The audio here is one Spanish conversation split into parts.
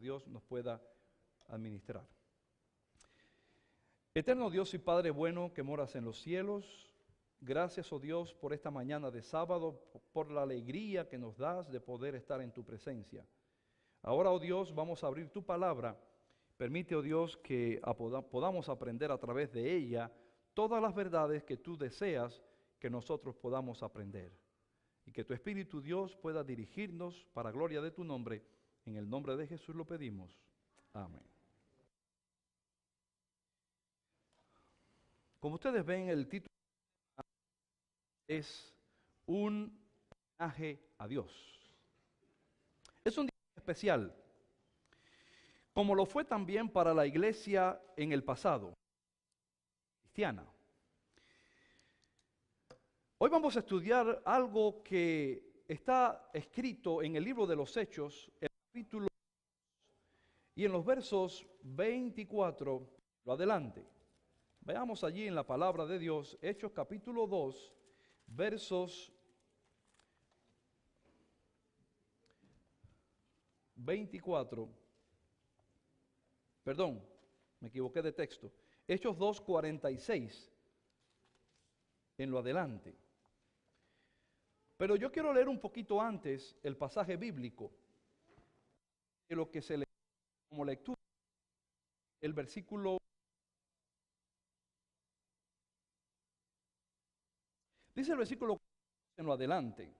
Dios nos pueda administrar. Eterno Dios y Padre bueno que moras en los cielos, gracias, oh Dios, por esta mañana de sábado, por la alegría que nos das de poder estar en tu presencia. Ahora, oh Dios, vamos a abrir tu palabra. Permite, oh Dios, que podamos aprender a través de ella todas las verdades que tú deseas que nosotros podamos aprender. Y que tu Espíritu Dios pueda dirigirnos para gloria de tu nombre. En el nombre de Jesús lo pedimos. Amén. Como ustedes ven, el título es un homenaje a Dios. Es un día especial, como lo fue también para la iglesia en el pasado, cristiana. Hoy vamos a estudiar algo que está escrito en el libro de los Hechos, el capítulo 2, y en los versos 24, lo adelante. Veamos allí en la palabra de Dios, Hechos capítulo 2, versos 24, perdón, me equivoqué de texto, Hechos 2, 46, en lo adelante. Pero yo quiero leer un poquito antes el pasaje bíblico, de lo que se lee como lectura, el versículo. Dice el versículo en lo adelante.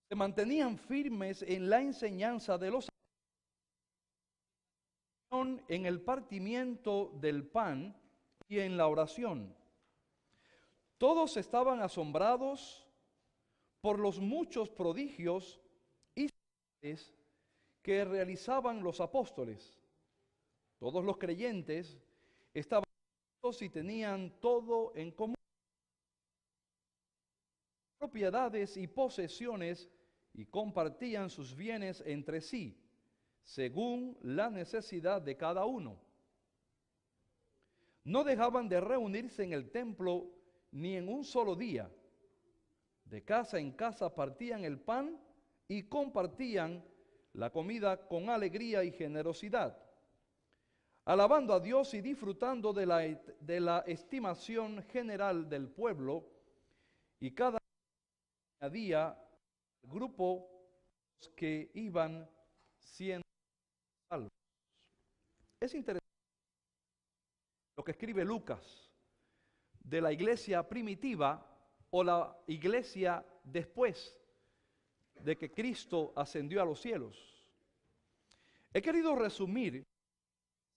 Se mantenían firmes en la enseñanza de los en el partimiento del pan y en la oración. Todos estaban asombrados por los muchos prodigios y señales que realizaban los apóstoles. Todos los creyentes estaban juntos y tenían todo en común, propiedades y posesiones, y compartían sus bienes entre sí, según la necesidad de cada uno. No dejaban de reunirse en el templo ni en un solo día. De casa en casa partían el pan y compartían la comida con alegría y generosidad, alabando a Dios y disfrutando de la estimación general del pueblo, y cada día al grupo que iban siendo salvos. Es interesante lo que escribe Lucas de la iglesia primitiva o la iglesia después de que Cristo ascendió a los cielos. He querido resumir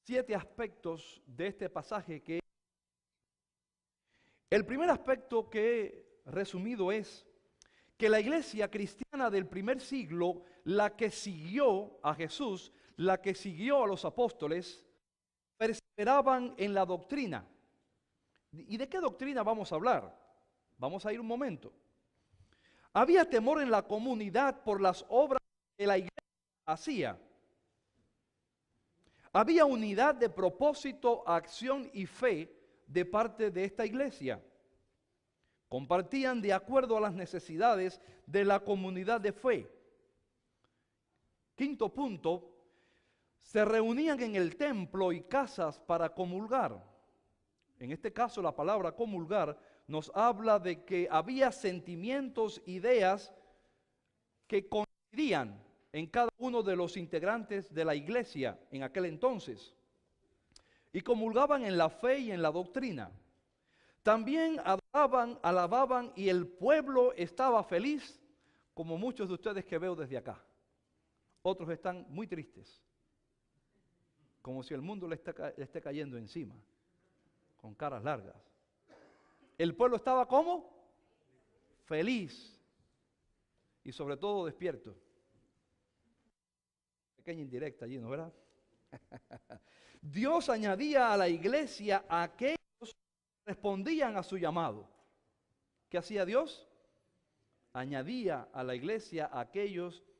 7 aspectos de este pasaje. El primer aspecto que he resumido es que la iglesia cristiana del primer siglo, la que siguió a Jesús, la que siguió a los apóstoles, perseveraban en la doctrina. ¿Y de qué doctrina vamos a hablar? Vamos a ir un momento. Había temor en la comunidad por las obras que la iglesia hacía. Había unidad de propósito, acción y fe de parte de esta iglesia. Compartían de acuerdo a las necesidades de la comunidad de fe. Quinto punto, se reunían en el templo y casas para comulgar. En este caso, la palabra comulgar nos habla de que había sentimientos, ideas que coincidían en cada uno de los integrantes de la iglesia en aquel entonces. Y comulgaban en la fe y en la doctrina. También adoraban, alababan, y el pueblo estaba feliz, como muchos de ustedes que veo desde acá. Otros están muy tristes, como si el mundo le esté cayendo encima, con caras largas. El pueblo estaba ¿cómo? Feliz y sobre todo despierto. Pequeña indirecta allí, ¿no verdad? Dios añadía a la iglesia a aquellos que respondían a su llamado. ¿Qué hacía Dios? Añadía a la iglesia a aquellos que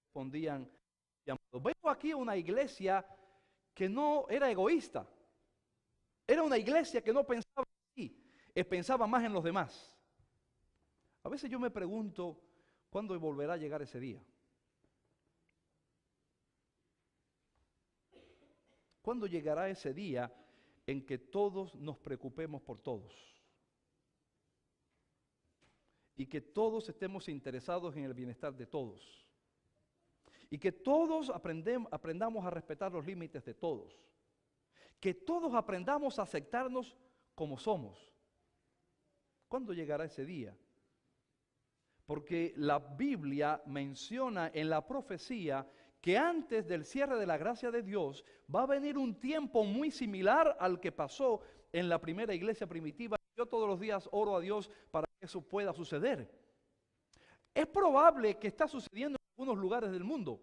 respondían a su llamado. Veo aquí una iglesia que no era egoísta. Era una iglesia que no pensaba en sí, pensaba más en los demás. A veces yo me pregunto, ¿cuándo volverá a llegar ese día? ¿Cuándo llegará ese día en que todos nos preocupemos por todos? Y que todos estemos interesados en el bienestar de todos. Y que todos aprendamos a respetar los límites de todos. Que todos aprendamos a aceptarnos como somos. ¿Cuándo llegará ese día? Porque la Biblia menciona en la profecía que antes del cierre de la gracia de Dios va a venir un tiempo muy similar al que pasó en la primera iglesia primitiva. Yo todos los días oro a Dios para que eso pueda suceder. Es probable que está sucediendo en algunos lugares del mundo,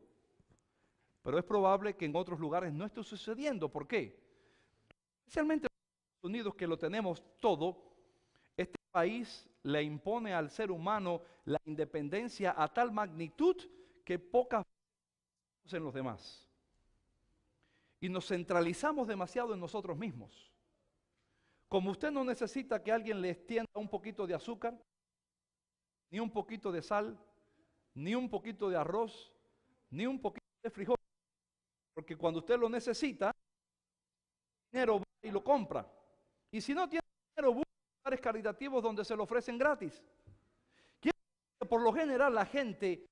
pero es probable que en otros lugares no esté sucediendo. ¿Por qué? Especialmente en Estados Unidos, que lo tenemos todo, este país le impone al ser humano la independencia a tal magnitud que pocas veces en los demás. Y nos centralizamos demasiado en nosotros mismos. Como usted no necesita que alguien le extienda un poquito de azúcar, ni un poquito de sal, ni un poquito de arroz, ni un poquito de frijol, porque cuando usted lo necesita, dinero va y lo compra. Y si no tiene dinero, busca lugares caritativos donde se lo ofrecen gratis. Quiero decir que por lo general la gente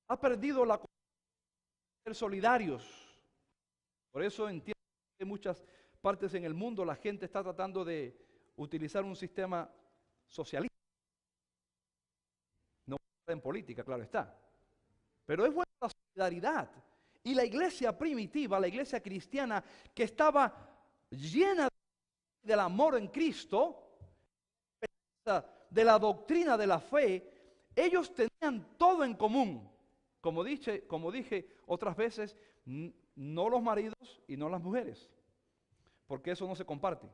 ha perdido la capacidad de ser solidarios. Por eso entiendo que en muchas partes en el mundo la gente está tratando de utilizar un sistema socialista. No en política, claro está. Pero es buena la solidaridad. Y la iglesia primitiva, la iglesia cristiana, que estaba llena del amor en Cristo, de la doctrina de la fe, ellos tenían todo en común. Como dije otras veces, no los maridos y no las mujeres, porque eso no se comparte.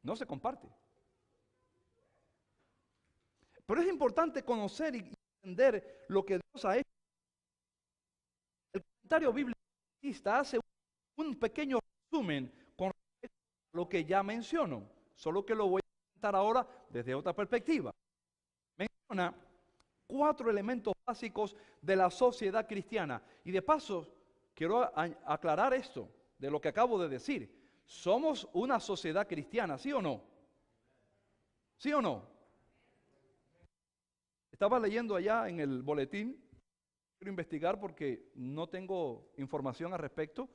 No se comparte. Pero es importante conocer y entender lo que Dios ha hecho. El comentario bíblico hace un pequeño resumen con respecto a lo que ya menciono, solo que lo voy a presentar ahora desde otra perspectiva. Menciona 4 elementos básicos de la sociedad cristiana. Y de paso, quiero aclarar esto de lo que acabo de decir. ¿Somos una sociedad cristiana, sí o no? ¿Sí o no? Estaba leyendo allá en el boletín, quiero investigar porque no tengo información al respecto,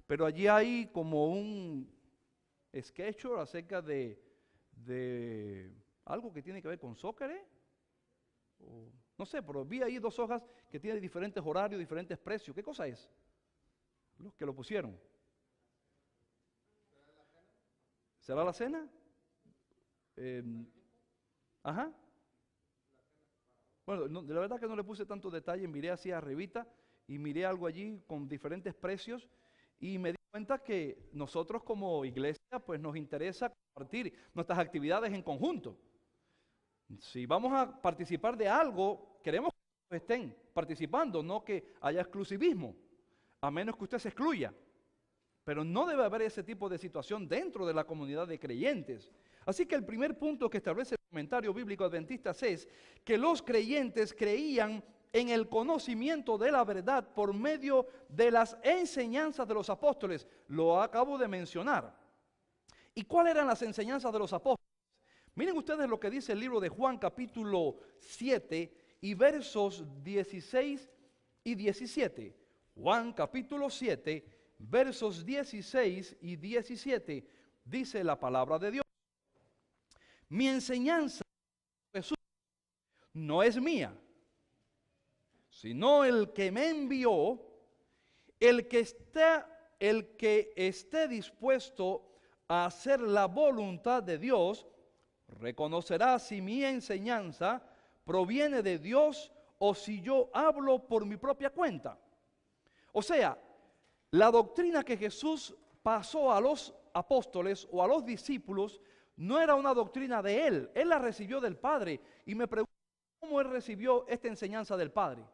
pero allí hay como un sketch acerca de algo que tiene que ver con soccer, no sé, pero vi ahí 2 hojas que tienen diferentes horarios, diferentes precios. ¿Qué cosa es? Los que lo pusieron. ¿Será la cena? Ajá. Bueno, no, la verdad que no le puse tanto detalle, miré así arribita y miré algo allí con diferentes precios y me di cuenta que nosotros como iglesia pues nos interesa compartir nuestras actividades en conjunto. Si vamos a participar de algo, queremos que todos estén participando, no que haya exclusivismo, a menos que usted se excluya. Pero no debe haber ese tipo de situación dentro de la comunidad de creyentes. Así que el primer punto que establece el comentario bíblico adventista es que los creyentes creían en el conocimiento de la verdad por medio de las enseñanzas de los apóstoles. Lo acabo de mencionar. ¿Y cuáles eran las enseñanzas de los apóstoles? Miren ustedes lo que dice el libro de Juan capítulo 7 y versos 16 y 17. Juan capítulo 7, versos 16 y 17, dice la palabra de Dios. Mi enseñanza, Jesús, no es mía, sino el que me envió, el que esté dispuesto a hacer la voluntad de Dios, reconocerá si mi enseñanza proviene de Dios o si yo hablo por mi propia cuenta. O sea, la doctrina que Jesús pasó a los apóstoles o a los discípulos no era una doctrina de él la recibió del Padre. Y me pregunto, ¿cómo él recibió esta enseñanza del Padre?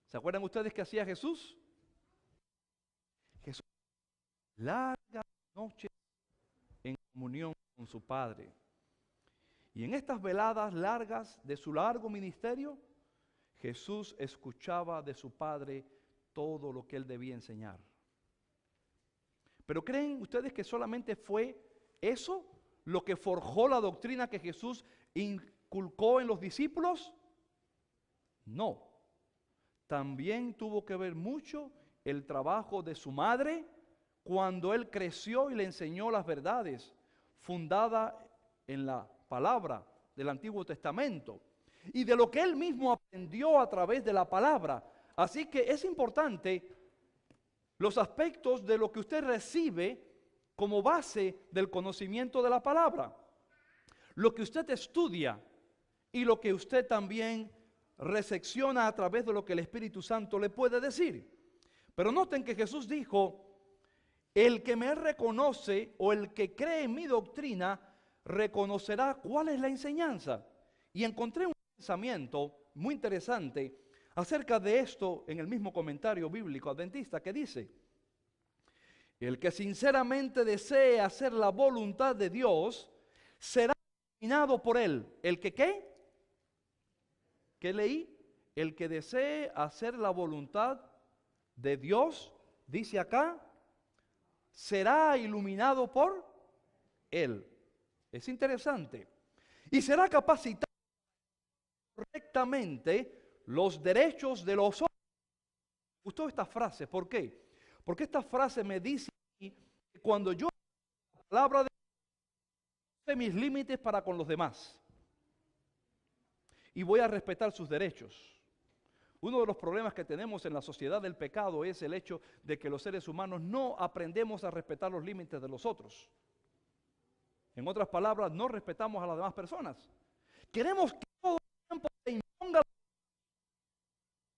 ¿Se acuerdan ustedes qué hacía Jesús? Jesús largas noches en comunión con su Padre. Y en estas veladas largas de su largo ministerio, Jesús escuchaba de su Padre todo lo que él debía enseñar. Pero ¿creen ustedes que solamente fue eso lo que forjó la doctrina que Jesús inculcó en los discípulos? No. También tuvo que ver mucho el trabajo de su madre cuando él creció y le enseñó las verdades fundadas en la palabra del Antiguo Testamento y de lo que él mismo aprendió a través de la palabra. Así que es importante los aspectos de lo que usted recibe como base del conocimiento de la palabra, lo que usted estudia y lo que usted también recepciona a través de lo que el Espíritu Santo le puede decir. Pero noten que Jesús dijo: el que me reconoce o el que cree en mi doctrina reconocerá cuál es la enseñanza. Y encontré un pensamiento muy interesante acerca de esto en el mismo comentario bíblico adventista que dice: el que sinceramente desee hacer la voluntad de Dios será iluminado por él. ¿El que qué? ¿Qué leí? El que desee hacer la voluntad de Dios, dice acá, será iluminado por él. Es interesante. Y será capacitado correctamente los derechos de los hombres. Me gustó esta frase. ¿Por qué? Porque esta frase me dice que cuando yo la palabra de Dios, sé mis límites para con los demás y voy a respetar sus derechos. Uno de los problemas que tenemos en la sociedad del pecado es el hecho de que los seres humanos no aprendemos a respetar los límites de los otros. En otras palabras, no respetamos a las demás personas. Queremos que todo el tiempo se imponga,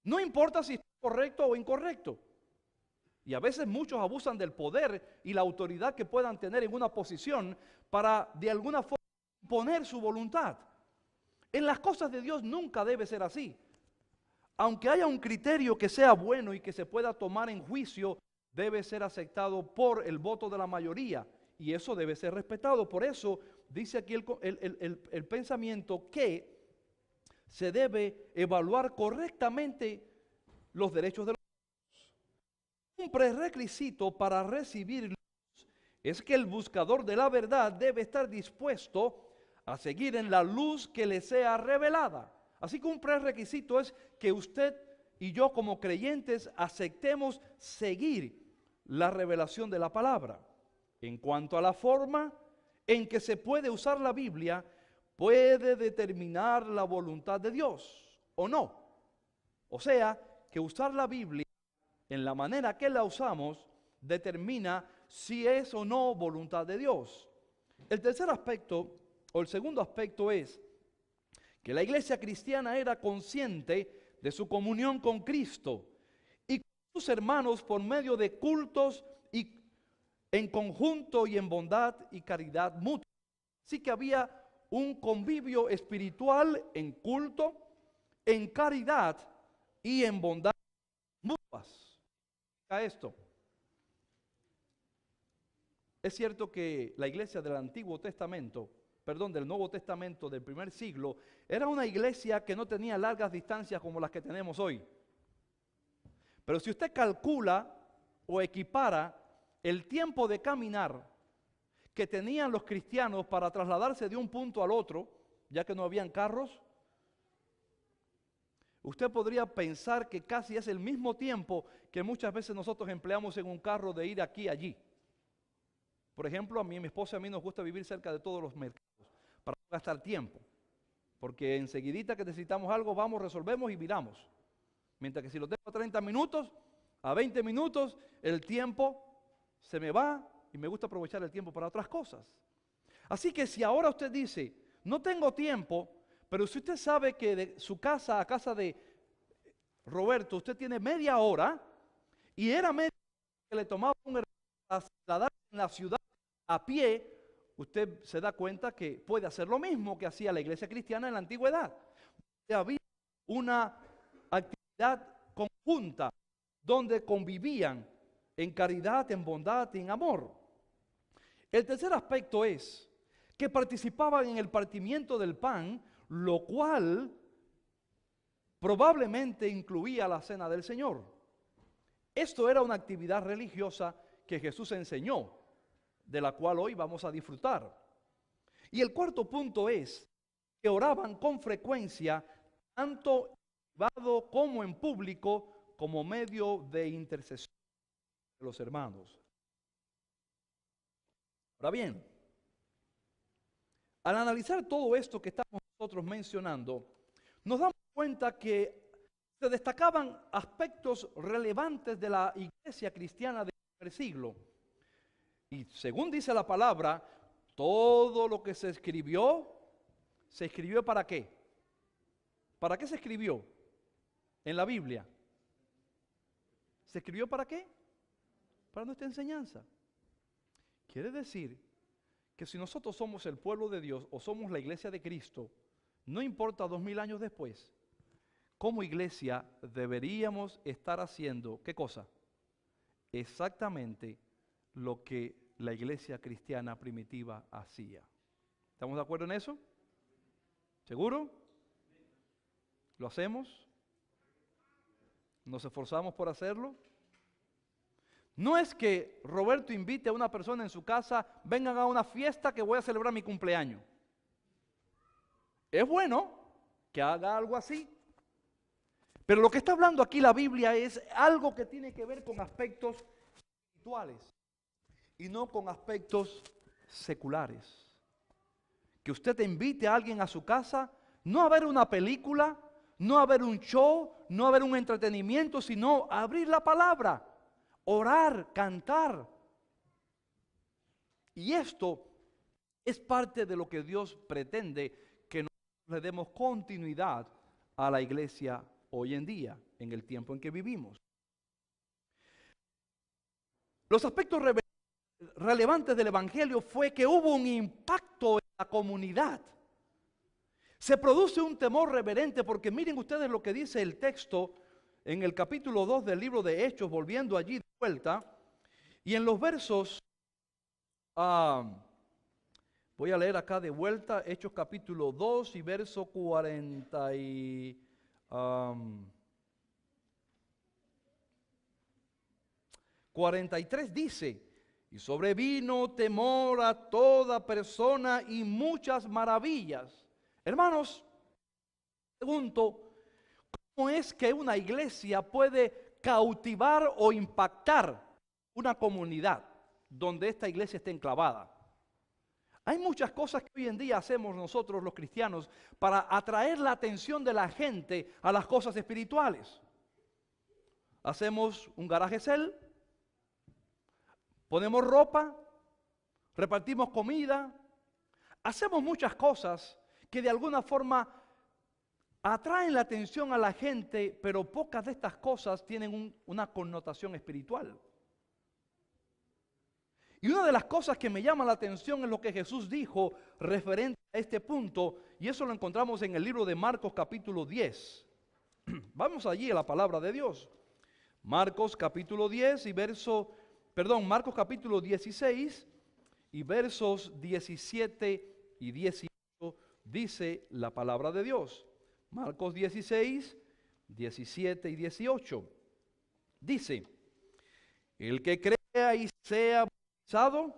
no importa si es correcto o incorrecto. Y a veces muchos abusan del poder y la autoridad que puedan tener en una posición para de alguna forma imponer su voluntad. En las cosas de Dios nunca debe ser así. Aunque haya un criterio que sea bueno y que se pueda tomar en juicio, debe ser aceptado por el voto de la mayoría y eso debe ser respetado. Por eso dice aquí el pensamiento que se debe evaluar correctamente los derechos de los otros. Un prerequisito para recibir luz es que el buscador de la verdad debe estar dispuesto a seguir en la luz que le sea revelada. Así que un prerequisito es que usted y yo como creyentes aceptemos seguir la revelación de la palabra. En cuanto a la forma en que se puede usar la Biblia, puede determinar la voluntad de Dios o no. O sea, que usar la Biblia en la manera que la usamos determina si es o no voluntad de Dios. El tercer aspecto, o el segundo aspecto es que la iglesia cristiana era consciente de su comunión con Cristo y con sus hermanos por medio de cultos y en conjunto y en bondad y caridad mutua. Así que había un convivio espiritual en culto, en caridad y en bondad mutuas. ¿Qué es esto? Es cierto que la iglesia del Antiguo Testamento, del Nuevo Testamento del primer siglo, era una iglesia que no tenía largas distancias como las que tenemos hoy. Pero si usted calcula o equipara el tiempo de caminar que tenían los cristianos para trasladarse de un punto al otro, ya que no habían carros, usted podría pensar que casi es el mismo tiempo que muchas veces nosotros empleamos en un carro de ir aquí y allí. Por ejemplo, a mí, mi esposa y a mí nos gusta vivir cerca de todos los mercados para no gastar tiempo, porque enseguidita que necesitamos algo, vamos, resolvemos y viramos. Mientras que si lo tengo a 30 minutos, a 20 minutos, el tiempo se me va y me gusta aprovechar el tiempo para otras cosas. Así que si ahora usted dice, no tengo tiempo, pero si usted sabe que de su casa a casa de Roberto usted tiene media hora, y era media hora que le tomaba un hermano para trasladarse en la ciudad a pie, usted se da cuenta que puede hacer lo mismo que hacía la iglesia cristiana en la antigüedad. Había una actividad conjunta donde convivían en caridad, en bondad y en amor. El tercer aspecto es que participaban en el partimiento del pan, lo cual probablemente incluía la cena del Señor. Esto era una actividad religiosa que Jesús enseñó, de la cual hoy vamos a disfrutar. Y el cuarto punto es que oraban con frecuencia, tanto en privado como en público, como medio de intercesión de los hermanos. Ahora bien, al analizar todo esto que estamos nosotros mencionando, nos damos cuenta que se destacaban aspectos relevantes de la iglesia cristiana del primer siglo. Y según dice la palabra, todo lo que se escribió ¿para qué? ¿Para qué se escribió en la Biblia? ¿Se escribió para qué? Para nuestra enseñanza. Quiere decir que si nosotros somos el pueblo de Dios o somos la iglesia de Cristo, no importa 2000 años después, como iglesia deberíamos estar haciendo, ¿qué cosa? Exactamente lo que la iglesia cristiana primitiva hacía. ¿Estamos de acuerdo en eso? ¿Seguro? ¿Lo hacemos? ¿Nos esforzamos por hacerlo? No es que Roberto invite a una persona en su casa, vengan a una fiesta que voy a celebrar mi cumpleaños. Es bueno que haga algo así. Pero lo que está hablando aquí la Biblia es algo que tiene que ver con aspectos espirituales y no con aspectos seculares. Que usted te invite a alguien a su casa, no a ver una película, no a ver un show, no a ver un entretenimiento, sino a abrir la palabra, orar, cantar. Y esto es parte de lo que Dios pretende que nosotros le demos continuidad a la iglesia hoy en día, en el tiempo en que vivimos. Los aspectos relevantes del Evangelio fue que hubo un impacto en la comunidad. Se produce un temor reverente porque miren ustedes lo que dice el texto en el capítulo 2 del libro de Hechos, volviendo allí de vuelta, y en los versos, voy a leer acá de vuelta, Hechos capítulo 2 y verso 43 dice: y sobrevino temor a toda persona y muchas maravillas. Hermanos, pregunto, ¿cómo es que una iglesia puede cautivar o impactar una comunidad donde esta iglesia esté enclavada? Hay muchas cosas que hoy en día hacemos nosotros los cristianos para atraer la atención de la gente a las cosas espirituales. Hacemos un garaje sale, ponemos ropa, repartimos comida, hacemos muchas cosas que de alguna forma atraen la atención a la gente, pero pocas de estas cosas tienen una connotación espiritual. Y una de las cosas que me llama la atención es lo que Jesús dijo referente a este punto, y eso lo encontramos en el libro de Marcos capítulo 10. Vamos allí a la palabra de Dios. Marcos capítulo 10 y Marcos capítulo 16 y versos 17 y 18 dice la palabra de Dios. Marcos 16, 17 y 18. Dice: el que crea y sea bautizado,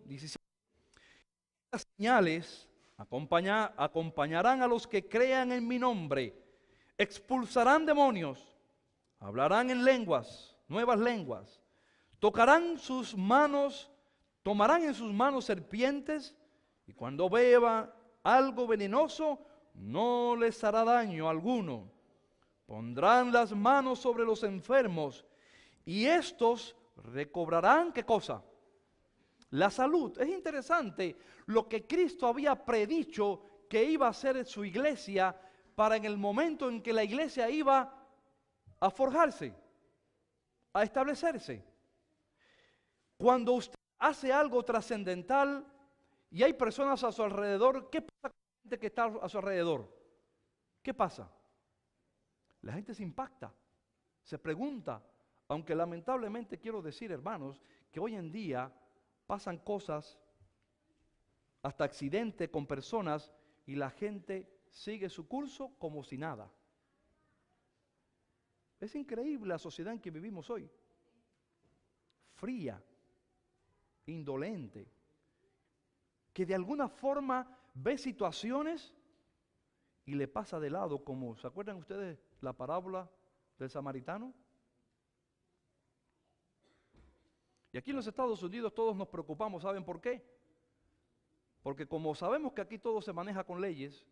17. Estas señales acompañarán a los que crean en mi nombre. Expulsarán demonios, hablarán en lenguas, nuevas lenguas, tomarán en sus manos serpientes, y cuando beban algo venenoso, no les hará daño alguno. Pondrán las manos sobre los enfermos, y estos recobrarán, ¿qué cosa? La salud. Es interesante lo que Cristo había predicho que iba a hacer su iglesia para en el momento en que la iglesia iba a forjarse, a establecerse. Cuando usted hace algo trascendental y hay personas a su alrededor, ¿qué pasa con la gente que está a su alrededor? ¿Qué pasa? La gente se impacta, se pregunta, aunque lamentablemente quiero decir, hermanos, que hoy en día pasan cosas, hasta accidentes con personas, y la gente sigue su curso como si nada. Es increíble la sociedad en que vivimos hoy. Fría, indolente, que de alguna forma ve situaciones y le pasa de lado, como, ¿se acuerdan ustedes la parábola del samaritano? Y aquí en los Estados Unidos todos nos preocupamos, ¿saben por qué? Porque como sabemos que aquí todo se maneja con leyes,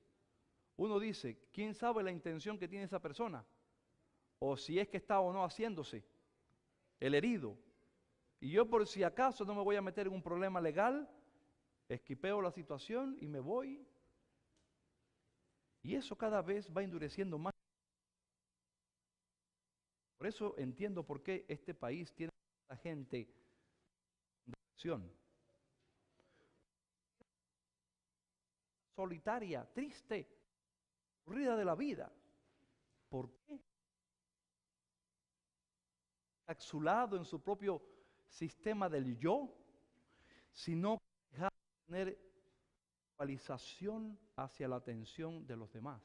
uno dice, ¿quién sabe la intención que tiene esa persona? O si es que está o no haciéndose el herido. Y yo por si acaso no me voy a meter en un problema legal, esquipeo la situación y me voy. Y eso cada vez va endureciendo más. Por eso entiendo por qué este país tiene tanta gente con depresión. Solitaria, triste, aburrida de la vida. ¿Por qué? Encapsulado en su propio sistema del yo, sino que deja de tener focalización hacia la atención de los demás.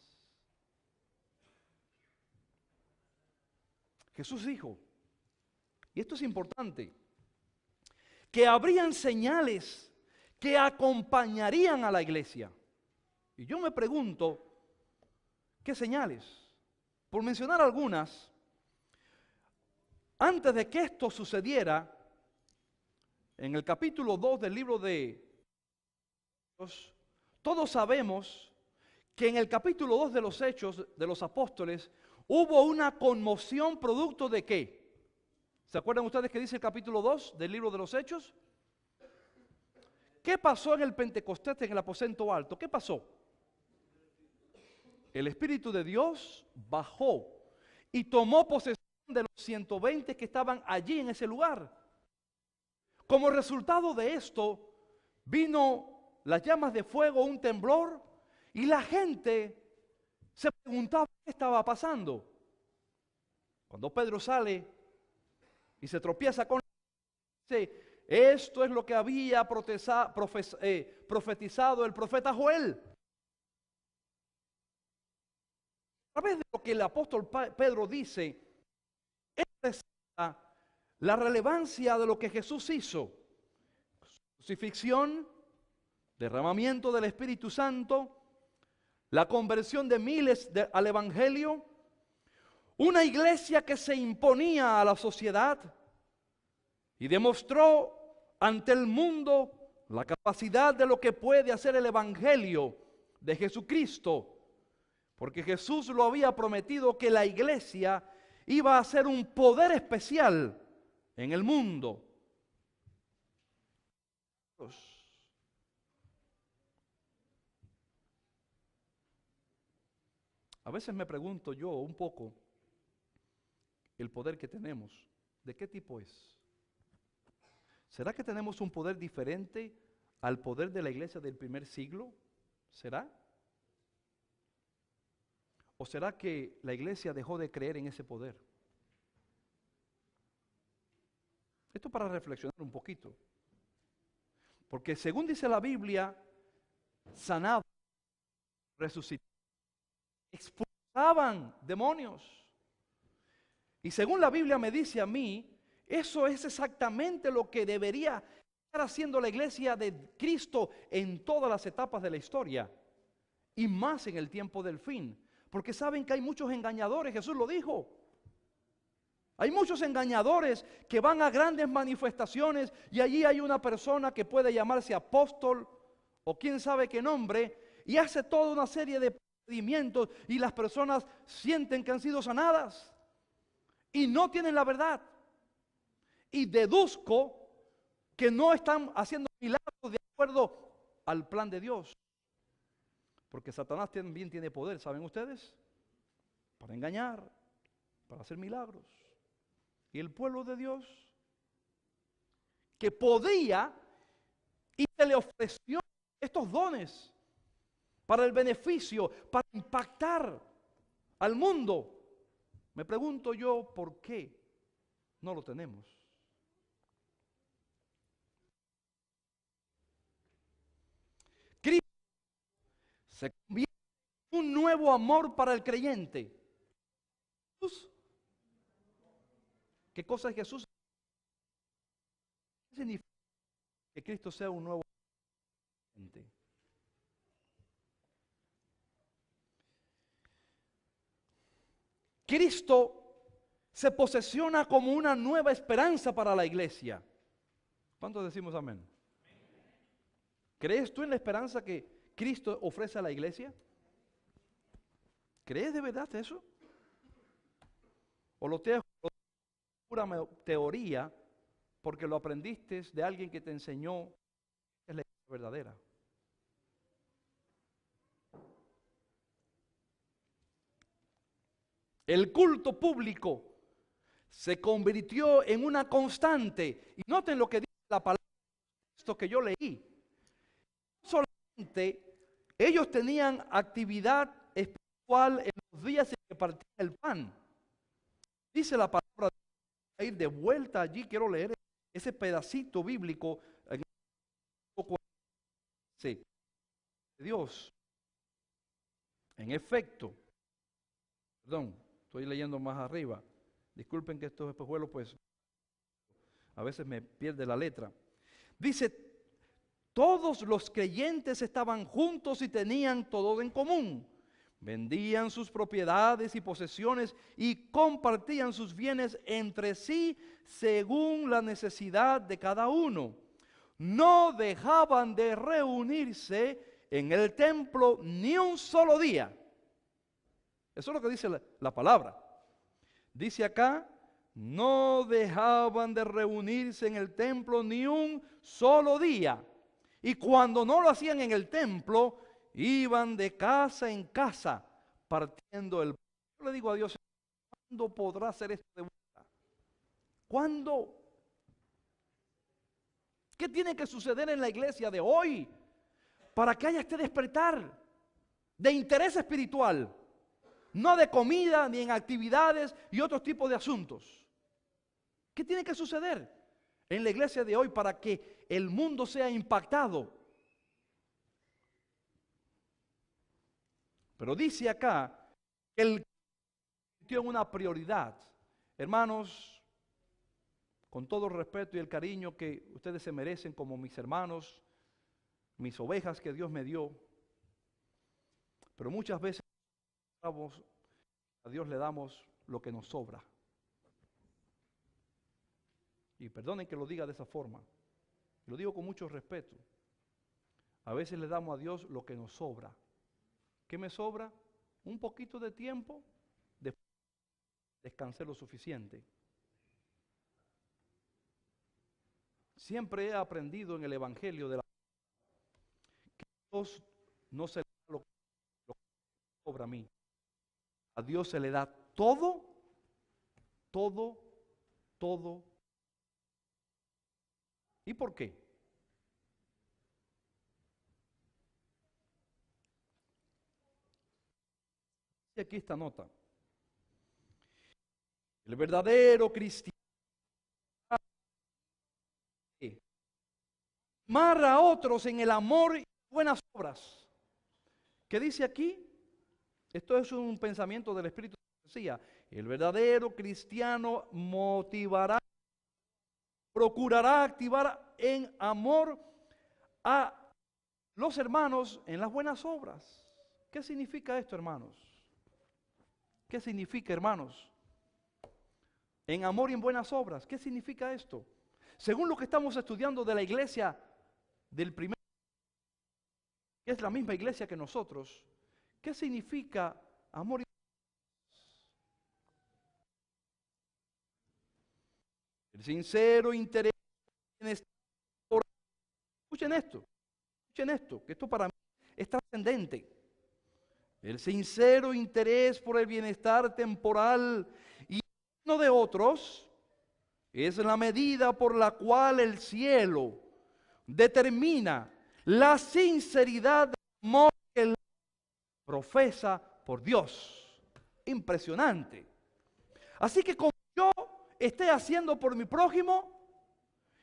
Jesús dijo, y esto es importante, que habrían señales que acompañarían a la iglesia. Y yo me pregunto, ¿qué señales? Por mencionar algunas, antes de que esto sucediera, en el capítulo 2 del libro de Hechos, todos sabemos que en el capítulo 2 de los Hechos de los Apóstoles hubo una conmoción producto de ¿qué? ¿Se acuerdan ustedes que dice el capítulo 2 del libro de los Hechos? ¿Qué pasó en el Pentecostés, en el aposento alto? ¿Qué pasó? El Espíritu de Dios bajó y tomó posesión de los 120 que estaban allí en ese lugar. Como resultado de esto, vino las llamas de fuego, un temblor, y la gente se preguntaba qué estaba pasando. Cuando Pedro sale y se tropieza con dice, esto es lo que había profetizado el profeta Joel. A través de lo que el apóstol Pedro dice, es la relevancia de lo que Jesús hizo. Crucifixión, derramamiento del Espíritu Santo, la conversión de miles al Evangelio, una iglesia que se imponía a la sociedad y demostró ante el mundo la capacidad de lo que puede hacer el Evangelio de Jesucristo, porque Jesús lo había prometido que la iglesia iba a ser un poder especial en el mundo. A veces me pregunto yo un poco, el poder que tenemos, ¿de qué tipo es? ¿Será que tenemos un poder diferente al poder de la iglesia del primer siglo? ¿Será? ¿O será que la iglesia dejó de creer en ese poder? Esto para reflexionar un poquito. Porque según dice la Biblia, sanaban, resucitaban, expulsaban demonios. Y según la Biblia me dice a mí, eso es exactamente lo que debería estar haciendo la iglesia de Cristo en todas las etapas de la historia. Y más en el tiempo del fin. Porque saben que hay muchos engañadores, Jesús lo dijo. Hay muchos engañadores que van a grandes manifestaciones y allí hay una persona que puede llamarse apóstol o quién sabe qué nombre y hace toda una serie de procedimientos y las personas sienten que han sido sanadas y no tienen la verdad. Y deduzco que no están haciendo milagros de acuerdo al plan de Dios. Porque Satanás también tiene poder, ¿saben ustedes? Para engañar, para hacer milagros. Y el pueblo de Dios, que podía y se le ofreció estos dones para el beneficio, para impactar al mundo. Me pregunto yo, ¿por qué no lo tenemos? Cristo se convierte en un nuevo amor para el creyente. Jesús ¿Qué cosa es Jesús? ¿Qué significa que Cristo sea un nuevo gente? Cristo se posesiona como una nueva esperanza para la iglesia. ¿Cuántos decimos amén? ¿Crees tú en la esperanza que Cristo ofrece a la iglesia? ¿Crees de verdad eso? ¿O lo te pura teoría porque lo aprendiste de alguien que te enseñó que es la iglesia verdadera? El culto público se convirtió en una constante. Y noten lo que dice la palabra, esto que yo leí. No solamente ellos tenían actividad espiritual en los días en que partían el pan. Dice la palabra, a ir de vuelta allí, quiero leer ese pedacito bíblico en sí, Dios. En efecto, perdón, estoy leyendo más arriba. Disculpen que estos espejuelos, pues, a veces me pierde la letra. Dice, todos los creyentes estaban juntos y tenían todo en común. Vendían sus propiedades y posesiones y compartían sus bienes entre sí según la necesidad de cada uno. No dejaban de reunirse en el templo ni un solo día. Eso es lo que dice la palabra. Dice acá, no dejaban de reunirse en el templo ni un solo día. Y cuando no lo hacían en el templo, iban de casa en casa partiendo el pan. Yo le digo a Dios, ¿cuándo podrá hacer esto de vuelta? ¿Cuándo? ¿Qué tiene que suceder en la iglesia de hoy para que haya este despertar de interés espiritual? No de comida, ni en actividades y otros tipos de asuntos. ¿Qué tiene que suceder en la iglesia de hoy para que el mundo sea impactado? Pero dice acá que el tiene una prioridad. Hermanos, con todo el respeto y el cariño que ustedes se merecen como mis hermanos, mis ovejas que Dios me dio, pero muchas veces a Dios le damos lo que nos sobra. Y perdonen que lo diga de esa forma, lo digo con mucho respeto. A veces le damos a Dios lo que nos sobra. ¿Qué me sobra? Un poquito de tiempo, descansé lo suficiente. Siempre he aprendido en el Evangelio de la que Dios no se le da lo que sobra a mí. A Dios se le da todo, todo, todo. ¿Y por qué? Y aquí esta nota. El verdadero cristiano amar a otros en el amor y buenas obras. ¿Qué dice aquí? Esto es un pensamiento del Espíritu de Profecía. El verdadero cristiano motivará, procurará activar en amor a los hermanos en las buenas obras. ¿Qué significa esto, hermanos? ¿Qué significa, hermanos? En amor y en buenas obras. ¿Qué significa esto? Según lo que estamos estudiando de la iglesia del primer, que es la misma iglesia que nosotros, ¿qué significa amor y el sincero interés en escuchen esto, que esto para mí es trascendente. El sincero interés por el bienestar temporal y no de otros es la medida por la cual el cielo determina la sinceridad del amor que él profesa por Dios. Impresionante. Así que como yo esté haciendo por mi prójimo,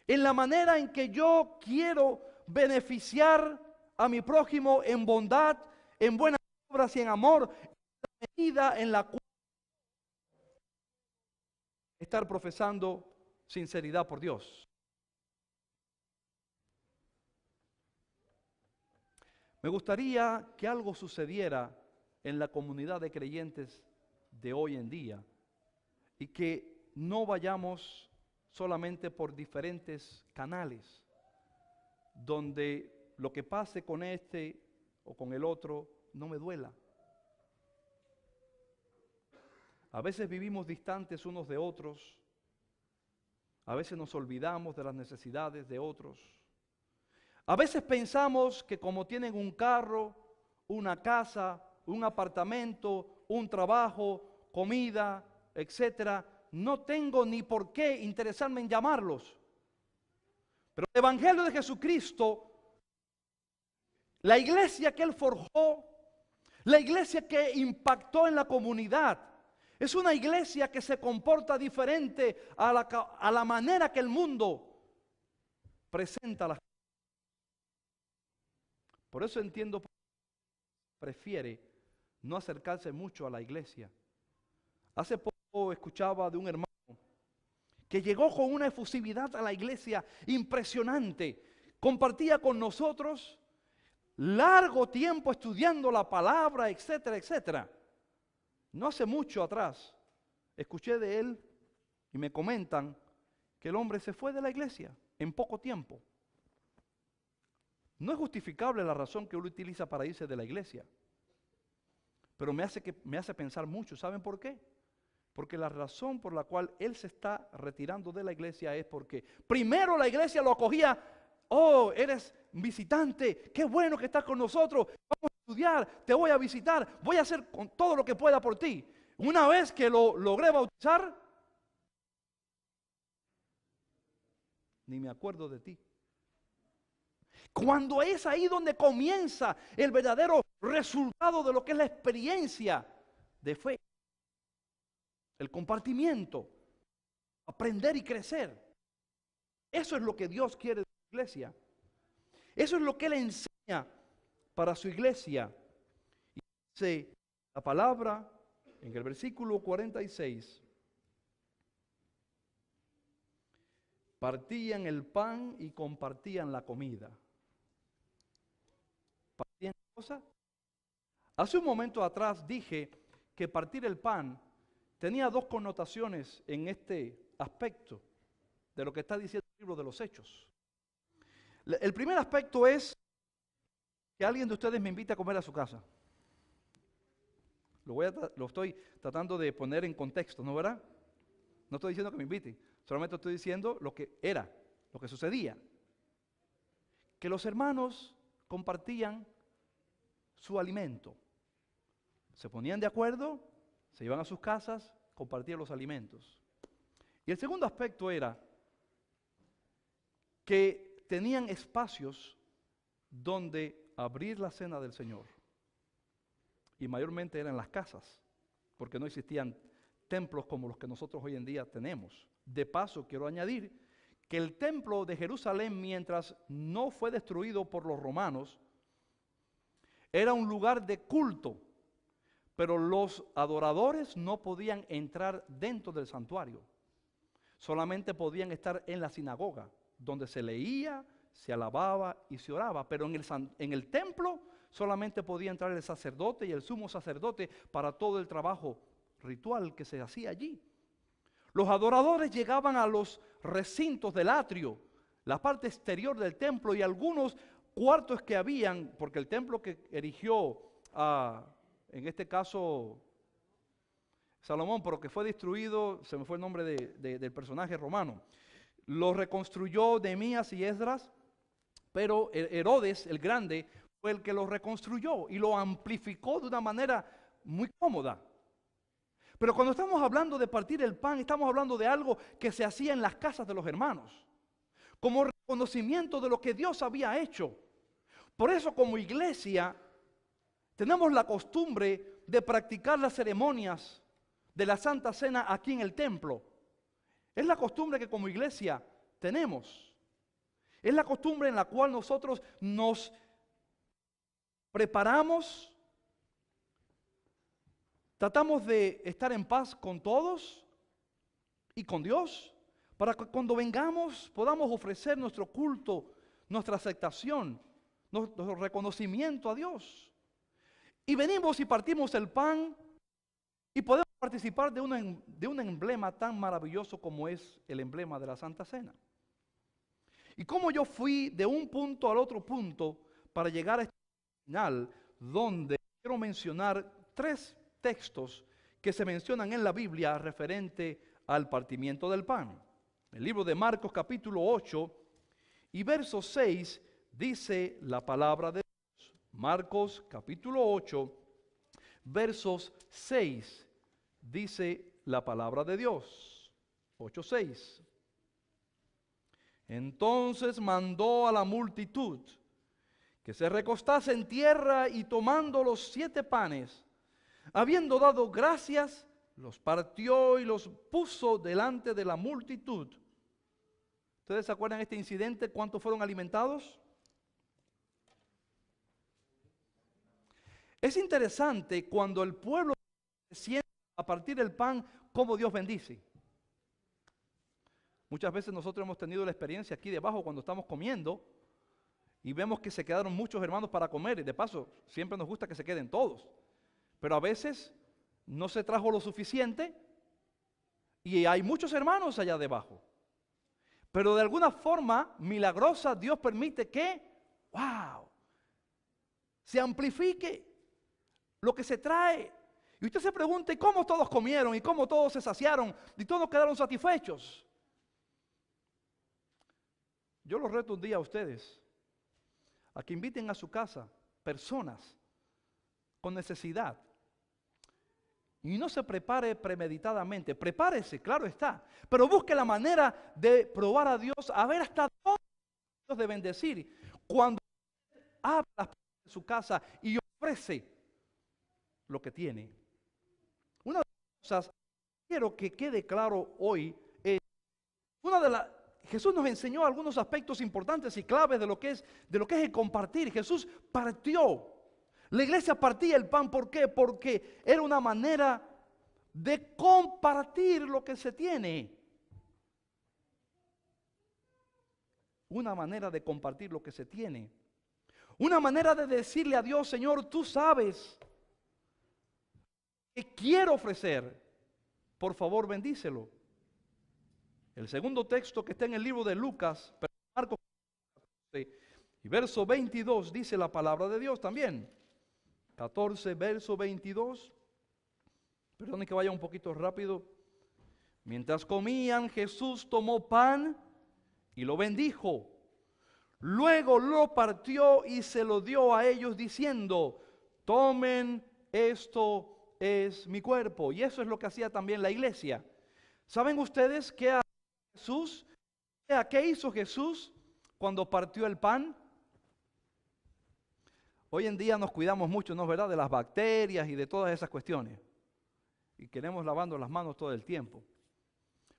en la manera en que yo quiero beneficiar a mi prójimo en bondad, en buenas obras y en amor, en la medida en la cual estar profesando sinceridad por Dios. Me gustaría que algo sucediera en la comunidad de creyentes de hoy en día y que no vayamos solamente por diferentes canales donde lo que pase con este o con el otro no me duela. A veces vivimos distantes unos de otros, a veces nos olvidamos de las necesidades de otros. A veces pensamos que como tienen un carro, una casa, un apartamento, un trabajo, comida, etcétera, no tengo ni por qué interesarme en llamarlos. Pero el Evangelio de Jesucristo, la iglesia que Él forjó, la iglesia que impactó en la comunidad, es una iglesia que se comporta diferente a la manera que el mundo presenta las cosas. Por eso entiendo por qué prefiere no acercarse mucho a la iglesia. Hace poco escuchaba de un hermano que llegó con una efusividad a la iglesia impresionante. Compartía con nosotros largo tiempo estudiando la palabra, etcétera, etcétera. No hace mucho atrás escuché de él y me comentan que el hombre se fue de la iglesia en poco tiempo. No es justificable la razón que uno utiliza para irse de la iglesia, pero me hace pensar mucho. ¿Saben por qué? Porque la razón por la cual él se está retirando de la iglesia es porque primero la iglesia lo acogía. Oh, eres visitante, qué bueno que estás con nosotros, vamos a estudiar, te voy a visitar, voy a hacer con todo lo que pueda por ti. Una vez que lo logré bautizar, ni me acuerdo de ti. Cuando es ahí donde comienza el verdadero resultado de lo que es la experiencia de fe, el compartimiento, aprender y crecer. Eso es lo que Dios quiere de su iglesia. Eso es lo que Él enseña para su iglesia. Y dice la palabra en el versículo 46. Partían el pan y compartían la comida. ¿Partían cosas? Hace un momento atrás dije que partir el pan tenía dos connotaciones en este aspecto de lo que está diciendo el libro de los Hechos. El primer aspecto es que alguien de ustedes me invita a comer a su casa. Lo estoy tratando de poner en contexto, ¿no verdad? No estoy diciendo que me invite, solamente estoy diciendo lo que era, lo que sucedía. Que los hermanos compartían su alimento. Se ponían de acuerdo, se iban a sus casas, compartían los alimentos. Y el segundo aspecto era que tenían espacios donde abrir la cena del Señor. Y mayormente eran las casas, porque no existían templos como los que nosotros hoy en día tenemos. De paso, quiero añadir que el templo de Jerusalén, mientras no fue destruido por los romanos, era un lugar de culto, pero los adoradores no podían entrar dentro del santuario. Solamente podían estar en la sinagoga, donde se leía, se alababa y se oraba, pero en el templo solamente podía entrar el sacerdote y el sumo sacerdote para todo el trabajo ritual que se hacía allí. Los adoradores llegaban a los recintos del atrio, la parte exterior del templo y algunos cuartos que habían, porque el templo que erigió, en este caso Salomón, pero que fue destruido, se me fue el nombre del personaje romano, lo reconstruyó Nehemías y Esdras, pero Herodes el Grande fue el que lo reconstruyó y lo amplificó de una manera muy cómoda. Pero cuando estamos hablando de partir el pan, estamos hablando de algo que se hacía en las casas de los hermanos, como reconocimiento de lo que Dios había hecho. Por eso, como iglesia, tenemos la costumbre de practicar las ceremonias de la Santa Cena aquí en el templo. Es la costumbre que como iglesia tenemos. Es la costumbre en la cual nosotros nos preparamos, tratamos de estar en paz con todos y con Dios, para que cuando vengamos podamos ofrecer nuestro culto, nuestra aceptación, nuestro reconocimiento a Dios. Y venimos y partimos el pan y podemos participar de un emblema tan maravilloso como es el emblema de la Santa Cena. Y como yo fui de un punto al otro punto para llegar a este final, donde quiero mencionar 3 textos que se mencionan en la Biblia referente al partimiento del pan. El libro de Marcos capítulo 8 y verso 6 dice la palabra de Dios. Marcos capítulo 8, versos 6 dice la palabra de Dios. 8:6. Entonces mandó a la multitud que se recostase en tierra y tomando los 7 panes, habiendo dado gracias, los partió y los puso delante de la multitud. ¿Ustedes se acuerdan de este incidente? ¿Cuántos fueron alimentados? Es interesante cuando el pueblo se sienta a partir del pan, cómo Dios bendice. Muchas veces nosotros hemos tenido la experiencia aquí debajo cuando estamos comiendo y vemos que se quedaron muchos hermanos para comer, y de paso siempre nos gusta que se queden todos, pero a veces no se trajo lo suficiente y hay muchos hermanos allá debajo. Pero de alguna forma milagrosa Dios permite que, wow, se amplifique lo que se trae. Y usted se pregunta, ¿y cómo todos comieron? ¿Y cómo todos se saciaron? ¿Y todos quedaron satisfechos? Yo los reto un día a ustedes a que inviten a su casa personas con necesidad. Y no se prepare premeditadamente, prepárese, claro está, pero busque la manera de probar a Dios, a ver hasta dónde Dios de bendecir. Cuando abra las puertas de su casa y ofrece lo que tiene. Una de las cosas que quiero que quede claro hoy es, Jesús nos enseñó algunos aspectos importantes y claves de lo que es el compartir. Jesús partió. La iglesia partía el pan, ¿por qué? Porque era una manera de compartir lo que se tiene. Una manera de compartir lo que se tiene. Una manera de decirle a Dios, Señor, tú sabes que quiero ofrecer. Por favor, bendícelo. El segundo texto que está en el libro de Lucas, Marcos, y verso 22, dice la palabra de Dios también. 14, verso 22. Perdone que vaya un poquito rápido. Mientras comían, Jesús tomó pan y lo bendijo. Luego lo partió y se lo dio a ellos diciendo, tomen, esto es mi cuerpo. Y eso es lo que hacía también la iglesia. ¿Saben ustedes qué Jesús? ¿Qué hizo Jesús cuando partió el pan? Hoy en día nos cuidamos mucho, ¿no es verdad?, de las bacterias y de todas esas cuestiones. Y queremos lavando las manos todo el tiempo.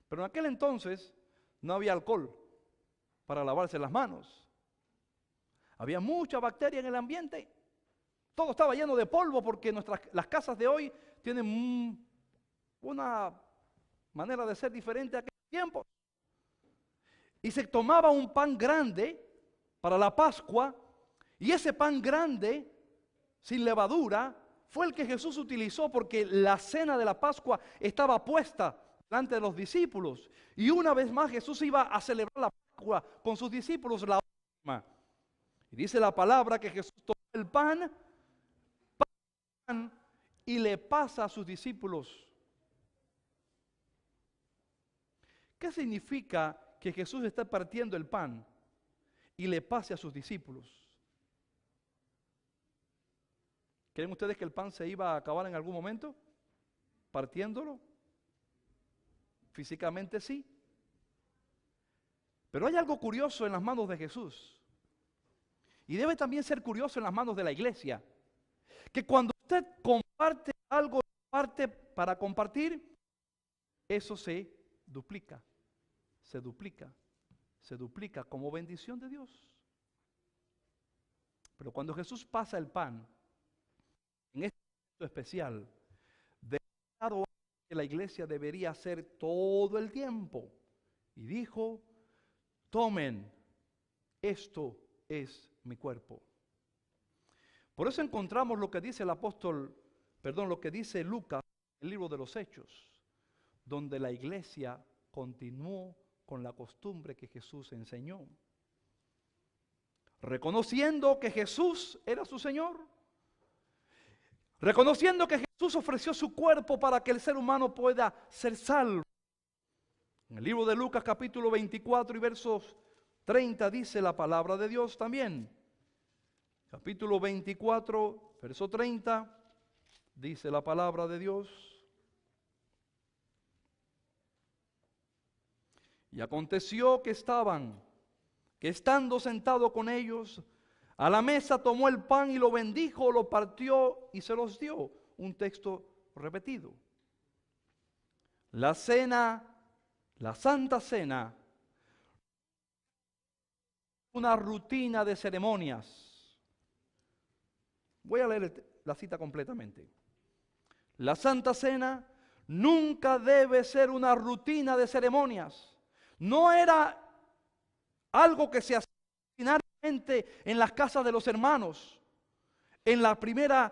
Pero en aquel entonces no había alcohol para lavarse las manos. Había mucha bacteria en el ambiente. Todo estaba lleno de polvo porque las casas de hoy tienen una manera de ser diferente a aquel tiempo. Y se tomaba un pan grande para la Pascua, y ese pan grande, sin levadura, fue el que Jesús utilizó porque la cena de la Pascua estaba puesta delante de los discípulos. Y una vez más Jesús iba a celebrar la Pascua con sus discípulos, la última. Y dice la palabra que Jesús tomó el pan y le pasa a sus discípulos. ¿Qué significa que Jesús está partiendo el pan y le pase a sus discípulos? ¿Creen ustedes que el pan se iba a acabar en algún momento? ¿Partiéndolo? Físicamente sí. Pero hay algo curioso en las manos de Jesús. Y debe también ser curioso en las manos de la iglesia. Que cuando usted comparte algo, parte para compartir, eso se duplica. Se duplica. Se duplica como bendición de Dios. Pero cuando Jesús pasa el pan, en este momento especial, dedicado que la iglesia debería hacer todo el tiempo. Y dijo, tomen, esto es mi cuerpo. Por eso encontramos lo que dice lo que dice Lucas, el libro de los Hechos, donde la iglesia continuó con la costumbre que Jesús enseñó. Reconociendo que Jesús era su Señor, reconociendo que Jesús ofreció su cuerpo para que el ser humano pueda ser salvo. En el libro de Lucas capítulo 24 y versos 30 dice la palabra de Dios también. Capítulo 24, verso 30, dice la palabra de Dios. Y aconteció que estando sentado con ellos, a la mesa tomó el pan y lo bendijo, lo partió y se los dio. Un texto repetido. La cena, la Santa Cena, una rutina de ceremonias. Voy a leer la cita completamente. La Santa Cena nunca debe ser una rutina de ceremonias. No era algo que se hacía ordinariamente en las casas de los hermanos, en la primera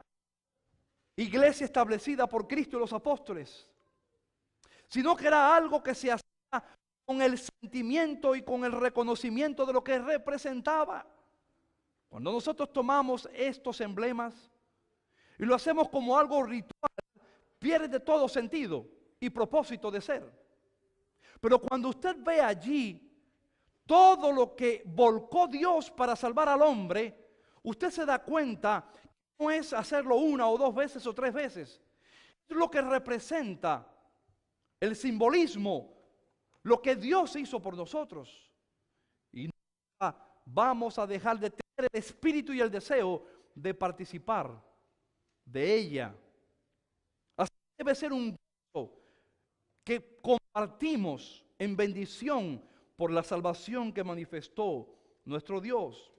iglesia establecida por Cristo y los apóstoles, sino que era algo que se hacía con el sentimiento y con el reconocimiento de lo que representaba. Cuando nosotros tomamos estos emblemas y lo hacemos como algo ritual, pierde todo sentido y propósito de ser. Pero cuando usted ve allí todo lo que volcó Dios para salvar al hombre, usted se da cuenta que no es hacerlo una o dos veces o tres veces. Es lo que representa el simbolismo, lo que Dios hizo por nosotros. Y nunca vamos a dejar de tener el espíritu y el deseo de participar de ella. Así debe ser un gozo que compartimos en bendición por la salvación que manifestó nuestro Dios.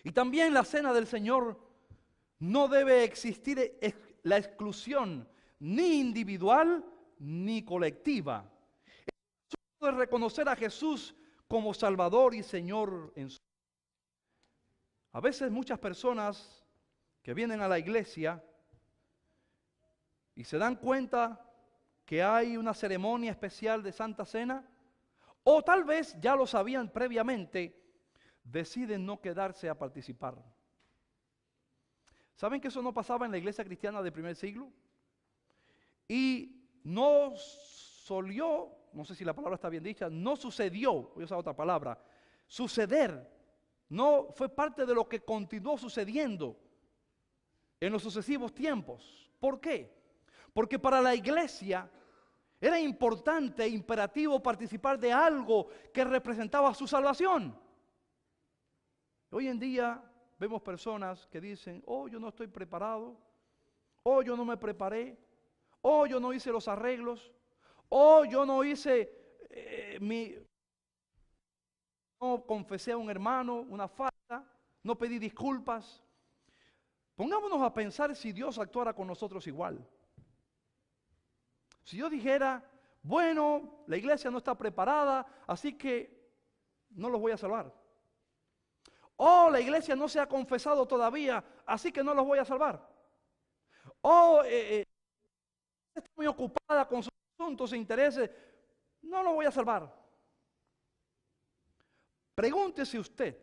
Y también la cena del Señor no debe existir la exclusión ni individual ni colectiva. Es de reconocer a Jesús como Salvador y Señor en su vida. A veces muchas personas que vienen a la iglesia y se dan cuenta que hay una ceremonia especial de Santa Cena, o tal vez ya lo sabían previamente, deciden no quedarse a participar. ¿Saben que eso no pasaba en la iglesia cristiana del primer siglo? Y no solió, no sé si la palabra está bien dicha, no sucedió, voy a usar otra palabra, suceder, no fue parte de lo que continuó sucediendo en los sucesivos tiempos. ¿Por qué? Porque para la iglesia era importante e imperativo participar de algo que representaba su salvación. Hoy en día vemos personas que dicen, oh, yo no estoy preparado, oh, yo no me preparé, oh, yo no hice los arreglos, oh, yo no hice no confesé a un hermano una falta, no pedí disculpas. Pongámonos a pensar si Dios actuara con nosotros igual. Si yo dijera, bueno, la iglesia no está preparada, así que no los voy a salvar. Oh, la iglesia no se ha confesado todavía, así que no los voy a salvar. Oh, está muy ocupada con sus asuntos e intereses, no los voy a salvar. Pregúntese usted,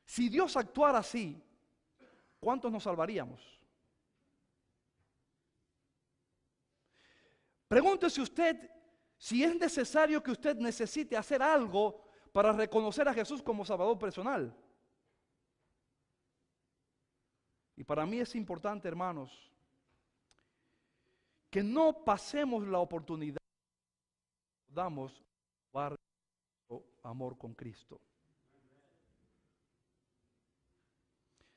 si Dios actuara así, ¿cuántos nos salvaríamos? Pregúntese usted si es necesario que usted necesite hacer algo para reconocer a Jesús como Salvador personal. Y para mí es importante, hermanos, que no pasemos la oportunidad que damos para amor con Cristo.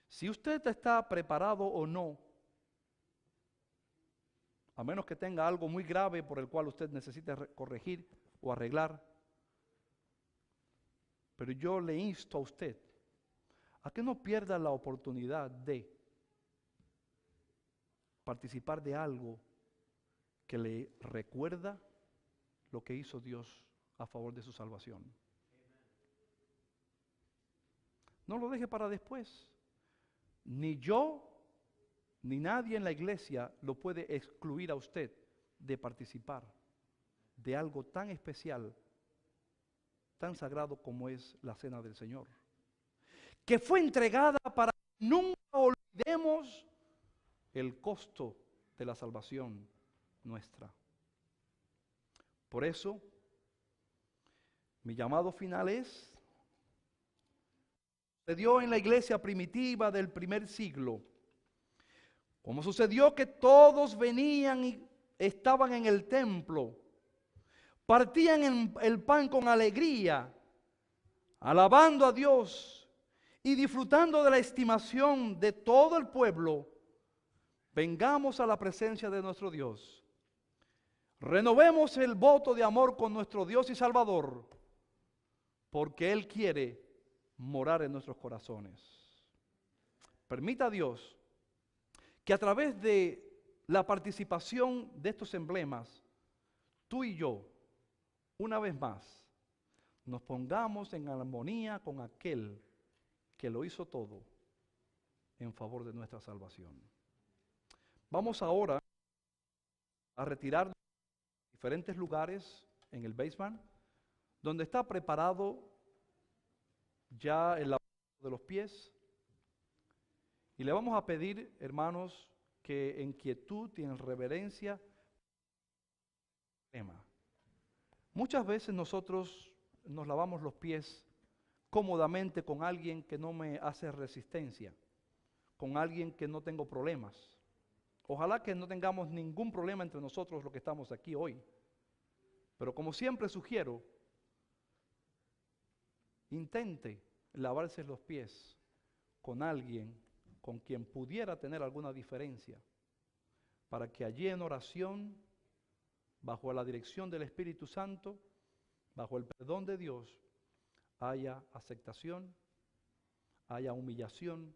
Si usted está preparado o no, a menos que tenga algo muy grave por el cual usted necesite corregir o arreglar, pero yo le insto a usted a que no pierda la oportunidad de participar de algo que le recuerda lo que hizo Dios a favor de su salvación. No lo deje para después. Ni yo, ni nadie en la iglesia lo puede excluir a usted de participar de algo tan especial, tan sagrado como es la cena del Señor, que fue entregada para que nunca olvidemos el costo de la salvación nuestra. Por eso, mi llamado final sucedió en la iglesia primitiva del primer siglo, como sucedió que todos venían y estaban en el templo, partían el pan con alegría, alabando a Dios y disfrutando de la estimación de todo el pueblo. Vengamos a la presencia de nuestro Dios. Renovemos el voto de amor con nuestro Dios y Salvador, porque Él quiere morar en nuestros corazones. Permita a Dios que a través de la participación de estos emblemas, tú y yo, una vez más, nos pongamos en armonía con aquel que lo hizo todo en favor de nuestra salvación. Vamos ahora a retirarnos a diferentes lugares en el basement, donde está preparado ya el lavado de los pies. Y le vamos a pedir, hermanos, que en quietud y en reverencia, muchas veces nosotros nos lavamos los pies cómodamente con alguien que no me hace resistencia, con alguien que no tengo problemas. Ojalá que no tengamos ningún problema entre nosotros los que estamos aquí hoy. Pero como siempre sugiero, intente lavarse los pies con alguien con quien pudiera tener alguna diferencia, para que allí en oración, bajo la dirección del Espíritu Santo, bajo el perdón de Dios, haya aceptación, haya humillación,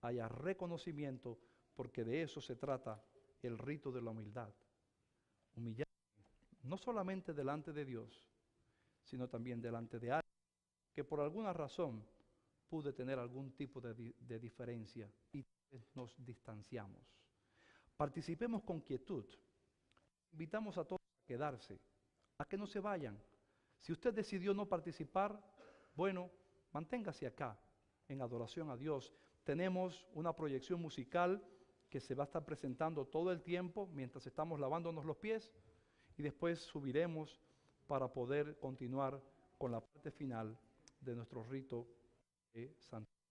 haya reconocimiento, porque de eso se trata el rito de la humildad. Humillar no solamente delante de Dios, sino también delante de alguien que por alguna razón pude tener algún tipo de diferencia y nos distanciamos. Participemos con quietud. Invitamos a todos a quedarse, a que no se vayan. Si usted decidió no participar, bueno, manténgase acá en adoración a Dios. Tenemos una proyección musical que se va a estar presentando todo el tiempo mientras estamos lavándonos los pies y después subiremos para poder continuar con la parte final de nuestro rito de santificación.